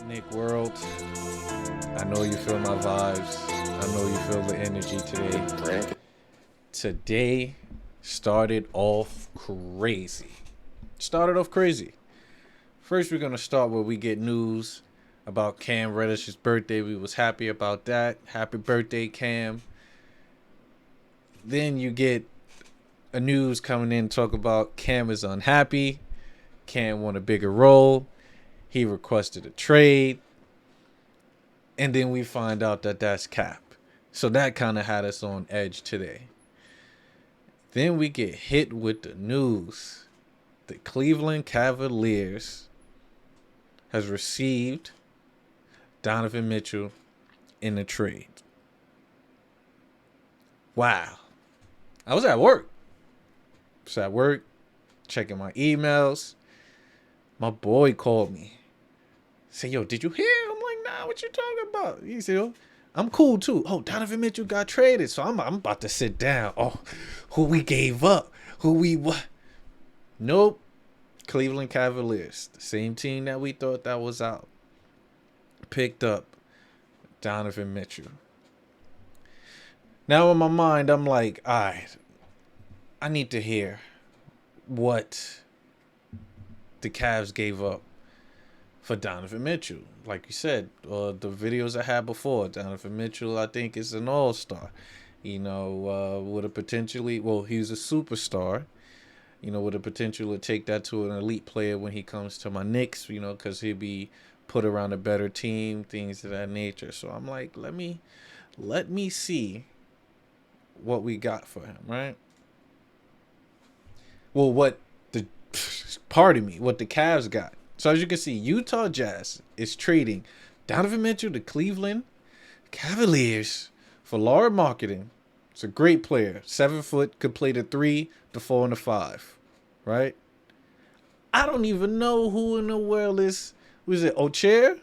Nick World. I know you feel my vibes. I know you feel the energy today. Right? Today started off crazy. Started off crazy. First, we're gonna start where we get news about Cam Reddish's birthday. We was happy about that. Happy birthday, Cam. Then you get a news coming in talk about Cam is unhappy. Cam want a bigger role. He requested a trade. And then we find out that that's cap. So that kind of had us on edge today. Then we get hit with the news. The Cleveland Cavaliers has received Donovan Mitchell in a trade. Wow. I was at work. Checking my emails. My boy called me. Say, yo, did you hear? I'm like, nah, what you talking about? He said, oh, I'm cool too. Oh, Donovan Mitchell got traded. So I'm about to sit down. Oh, who we gave up? Who we what? Nope. Cleveland Cavaliers. The same team that we thought that was out. Picked up Donovan Mitchell. Now in my mind, I'm like, all right, I need to hear what the Cavs gave up for Donovan Mitchell. Like you said, the videos I had before, Donovan Mitchell, I think, is an all-star. With a potentially, well, he's a superstar. With a potential to take that to an elite player when he comes to my Knicks, because he'll be put around a better team, things of that nature. So I'm like, let me see what we got for him, right? Well, what the Cavs got. So as you can see, Utah Jazz is trading Donovan Mitchell to Cleveland Cavaliers for Lauri Markennan. It's a great player. 7 foot, could play the 3, the 4, and the 5. Right? I don't even know who in the world is. Was it Ochai?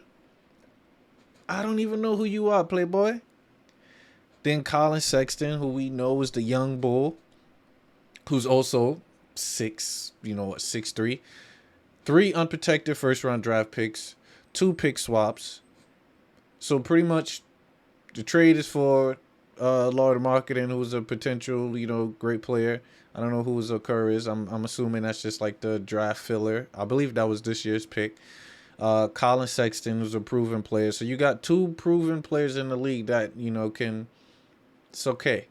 I don't even know who you are, Playboy. Then Colin Sexton, who we know is the young bull, who's also 6'3". 3 unprotected first-round draft picks, 2 pick swaps. So pretty much the trade is for Lauri Markennan, who's a potential, great player. I don't know who his occur is. I'm assuming that's just like the draft filler. I believe that was this year's pick. Colin Sexton was a proven player. So you got 2 proven players in the league that, can... It's okay.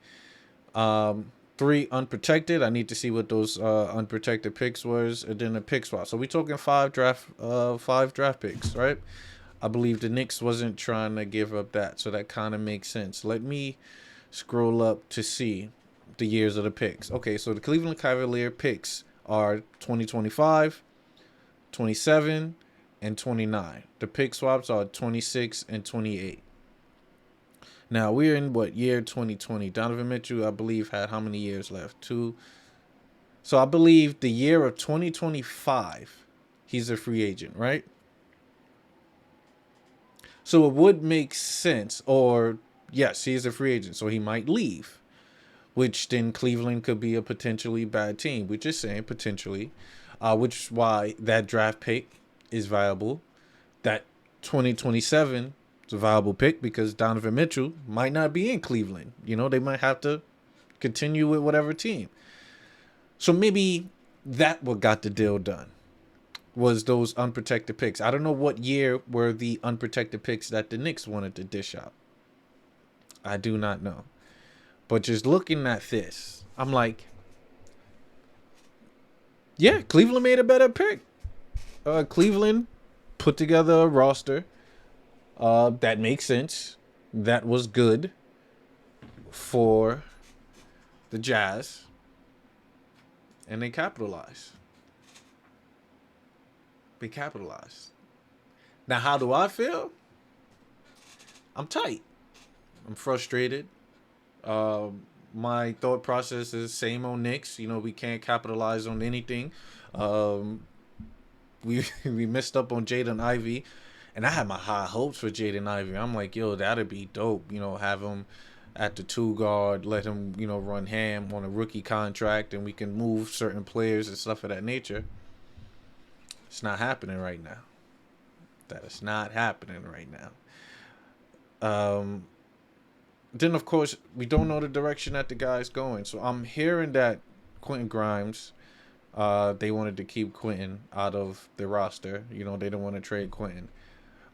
3 unprotected. I need to see what those unprotected picks was, and then a pick swap. So we talking 5 draft picks, right? I believe the Knicks wasn't trying to give up that, so that kind of makes sense. Let me scroll up to see the years of the picks. Okay, so the Cleveland Cavalier picks are 2025, 27, and 29. The pick swaps are 26 and 28. Now, we're in, year 2020? Donovan Mitchell, I believe, had how many years left? 2. So, I believe the year of 2025, he's a free agent, right? So, it would make sense, or, yes, he is a free agent, so he might leave, which then Cleveland could be a potentially bad team. We're just saying potentially, which is why that draft pick is viable. That 2027... it's a viable pick because Donovan Mitchell might not be in Cleveland. They might have to continue with whatever team. So maybe that what got the deal done was those unprotected picks. I don't know what year were the unprotected picks that the Knicks wanted to dish out. I do not know. But just looking at this, I'm like, yeah, Cleveland made a better pick. Cleveland put together a roster that makes sense. That was good for the Jazz. And they capitalized. Now, how do I feel? I'm tight. I'm frustrated. My thought process is same on Knicks. We can't capitalize on anything. We messed up on Jaden Ivey. And I had my high hopes for Jaden Ivey. I'm like, yo, that'd be dope. Have him at the 2 guard, let him, run ham on a rookie contract, and we can move certain players and stuff of that nature. It's not happening right now. That is not happening right now. Then of course we don't know the direction that the guy's going. So I'm hearing that Quentin Grimes, they wanted to keep Quentin out of the roster. They don't want to trade Quentin.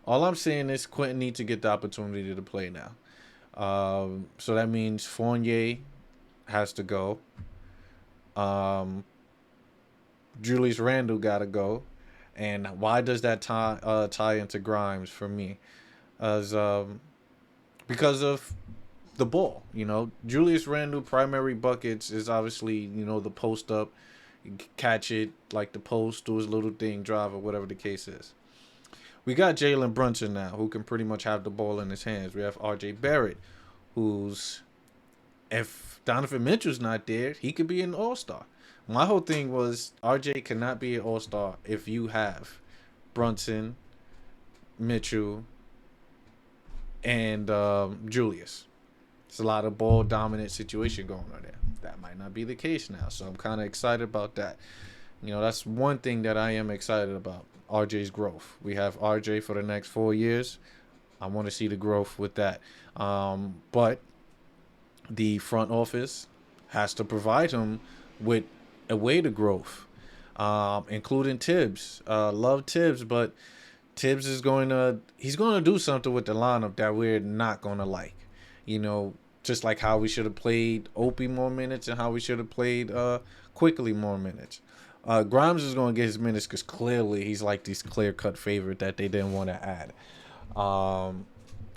All I'm saying is Quentin needs to get the opportunity to play now. So that means Fournier has to go. Julius Randle gotta go. And why does that tie into Grimes for me? As Because of the ball. Julius Randle primary buckets is obviously the post up, catch it like the post, do his little thing, drive, or whatever the case is. We got Jalen Brunson now, who can pretty much have the ball in his hands. We have R.J. Barrett, who's, if Donovan Mitchell's not there, he could be an all-star. My whole thing was R.J. cannot be an all-star if you have Brunson, Mitchell, and Julius. It's a lot of ball dominant situation going on there. That might not be the case now, so I'm kind of excited about that. That's one thing that I am excited about. RJ's growth. We have RJ for the next 4 years. I want to see the growth with that. But the front office has to provide him with a way to growth, including Tibbs. Love Tibbs, but Tibbs he's going to do something with the lineup that we're not going to like. Just like how we should have played Opie more minutes and how we should have played Quickly more minutes. Grimes is going to get his minutes because clearly he's like this clear-cut favorite that they didn't want to add.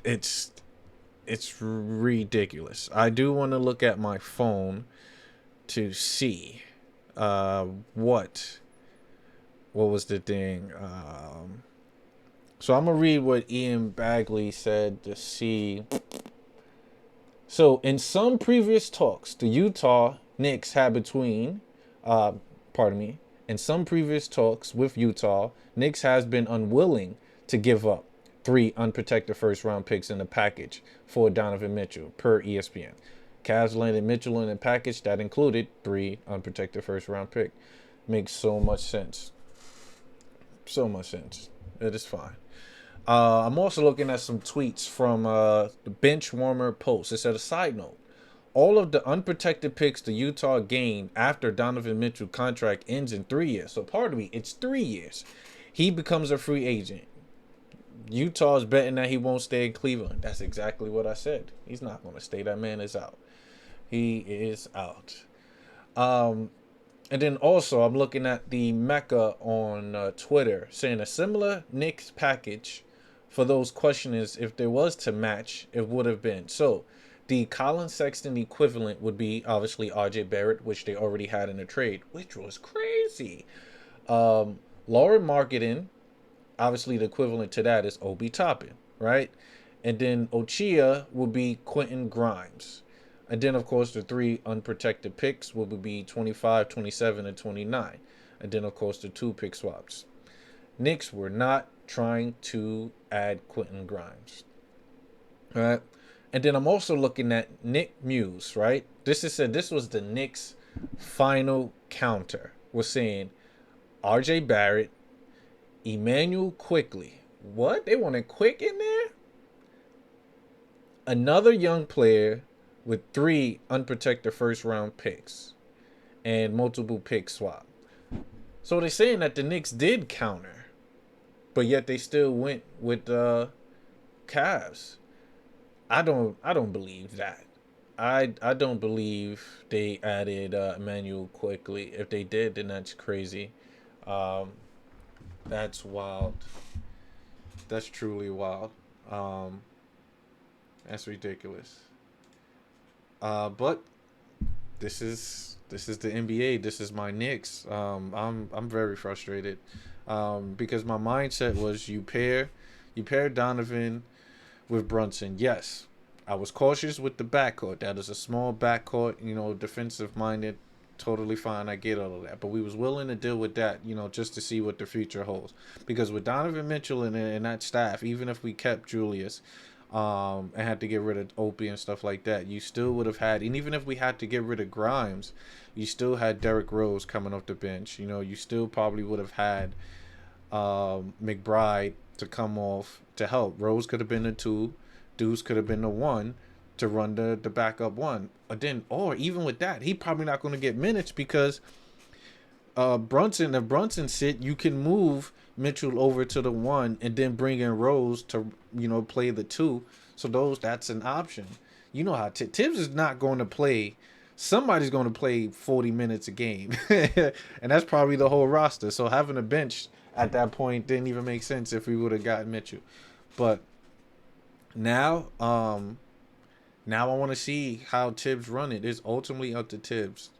It's ridiculous. I do want to look at my phone to see what was the thing. So I'm going to read what Ian Bagley said to see. So in some previous talks, the Utah Knicks had in some previous talks with Utah, Knicks has been unwilling to give up 3 unprotected first-round picks in the package for Donovan Mitchell, per ESPN. Cavs landed Mitchell in the package that included 3 unprotected first-round picks. Makes so much sense. So much sense. It is fine. I'm also looking at some tweets from the Benchwarmer Post. It said, a side note, all of the unprotected picks the Utah gained after Donovan Mitchell contract ends in 3 years. So pardon me, it's 3 years. He becomes a free agent. Utah's betting that he won't stay in Cleveland. That's exactly what I said. He's not going to stay. That man is out. He is out. And then also, I'm looking at the Mecca on Twitter saying a similar Knicks package for those questioners, if there was to match, it would have been. So, the Colin Sexton equivalent would be obviously R.J. Barrett, which they already had in a trade, which was crazy. Lauri Markennan, obviously the equivalent to that is Obi Toppin, right? And then Ochai would be Quentin Grimes. And then, of course, the 3 unprotected picks will be 25, 27, and 29. And then, of course, the 2 pick swaps. Knicks were not trying to add Quentin Grimes. All right? And then I'm also looking at Nick Muse, right? This was the Knicks' final counter. We're saying R.J. Barrett, Emmanuel Quickly. What? They wanted Quick in there? Another young player with 3 unprotected first-round picks and multiple pick swap. So they're saying that the Knicks did counter, but yet they still went with Cavs. I don't believe that. I don't believe they added Emmanuel Quickly. If they did, then that's crazy. That's wild. That's truly wild. That's ridiculous. But this is the NBA. This is my Knicks. I'm very frustrated. Because my mindset was you pair Donovan with Brunson. Yes, I was cautious with the backcourt. That is a small backcourt, defensive minded, totally fine. I get all of that. But we was willing to deal with that, just to see what the future holds. Because with Donovan Mitchell and that staff, even if we kept Julius, and had to get rid of Opie and stuff like that, you still would have had, and even if we had to get rid of Grimes, you still had Derrick Rose coming off the bench. You still probably would have had McBride to come off to help. Rose could have been the 2, Deuce could have been the 1 to run the backup 1. Or even with that, he probably not going to get minutes because if Brunson sit, you can move Mitchell over to the 1 and then bring in Rose to play the 2. So that's an option. You know how Tibbs is not going to play. Somebody's going to play 40 minutes a game, and that's probably the whole roster. So having a bench at that point didn't even make sense if we would have gotten Mitchell. But now I want to see how Tibbs run it. It's ultimately up to Tibbs.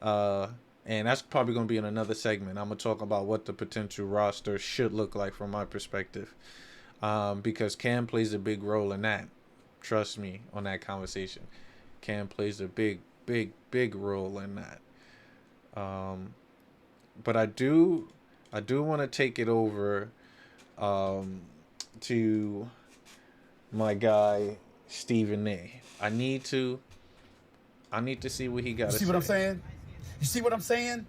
And that's probably going to be in another segment. I'm going to talk about what the potential roster should look like from my perspective. Because Cam plays a big role in that. Trust me on that conversation. Cam plays a big role in that. But I do want to take it over to my guy Stephen A. I need to see what he got to say. You see what I'm saying? You see what I'm saying?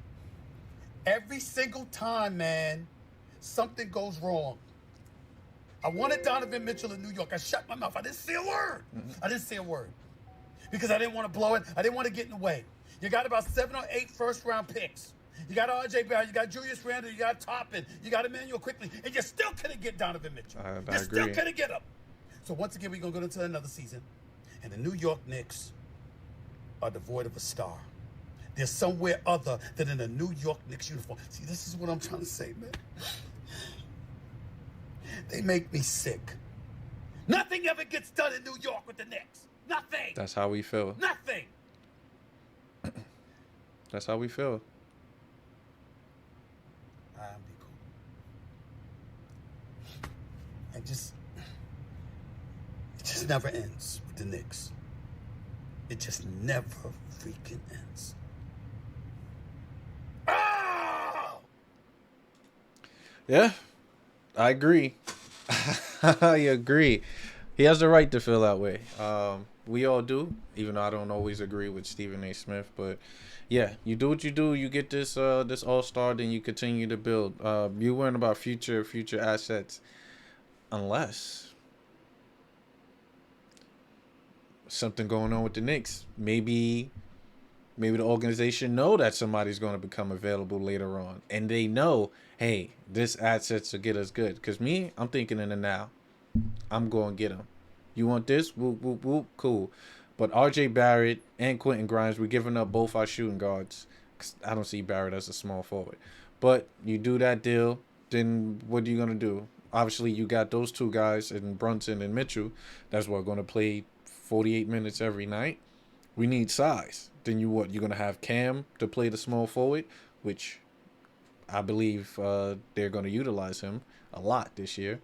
Every single time, man, something goes wrong. I wanted Donovan Mitchell in New York. I shut my mouth. I didn't say a word. I didn't say a word. Because I didn't want to blow it. I didn't want to get in the way. You got about 7 or 8 first-round picks. You got R.J. Barrett. You got Julius Randle. You got Toppin. You got Emmanuel Quickly. And you still couldn't get Donovan Mitchell. I you agree. Still couldn't get him. So once again, we're going to go into another season. And the New York Knicks are devoid of a star. They're somewhere other than in a New York Knicks uniform. See, this is what I'm trying to say, man. They make me sick. Nothing ever gets done in New York with the Knicks. Nothing. That's how we feel. Nothing. That's how we feel. I'll be cool. And it just never ends with the Knicks. It just never freaking ends. Oh! Yeah, I agree. I agree. He has the right to feel that way. We all do, even though I don't always agree with Stephen A. Smith. But yeah, you do what you do. You get this all-star, then you continue to build. You worrying about future assets, unless something going on with the Knicks. Maybe the organization know that somebody's going to become available later on, and they know, hey, this assets will get us good. Because I'm thinking in the now. I'm going to get him. You want this? Whoop, whoop, whoop. Cool. But R.J. Barrett and Quentin Grimes, we're giving up both our shooting guards. 'Cause I don't see Barrett as a small forward. But you do that deal, then what are you going to do? Obviously, you got those 2 guys, and Brunson and Mitchell. That's what going to play 48 minutes every night. We need size. Then you're going to have Cam to play the small forward, which I believe they're going to utilize him a lot this year.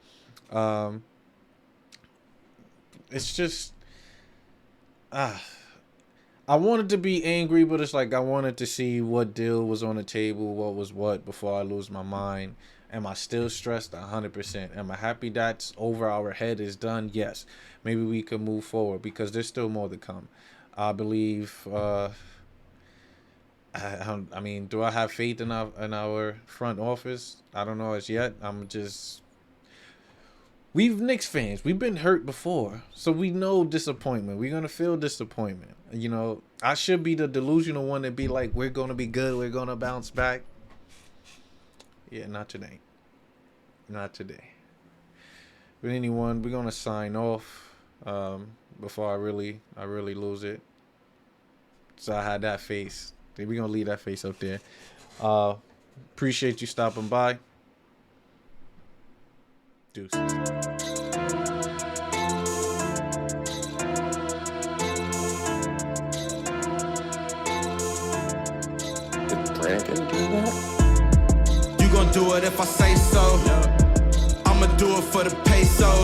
It's just, I wanted to be angry, but it's like I wanted to see what deal was on the table, what was what, before I lose my mind. Am I still stressed? 100%. Am I happy that's over our head, is done? Yes. Maybe we can move forward because there's still more to come. I believe. I mean, do I have faith in our front office? I don't know as yet. We've Knicks fans. We've been hurt before, so we know disappointment. We're gonna feel disappointment. I should be the delusional one and be like, we're gonna be good. We're gonna bounce back. Yeah, not today. Not today. But anyone, we're gonna sign off before I really lose it. So I had that face. We're gonna leave that face up there. Appreciate you stopping by. Deuces. You gon' do it if I say so. I'ma do it for the peso.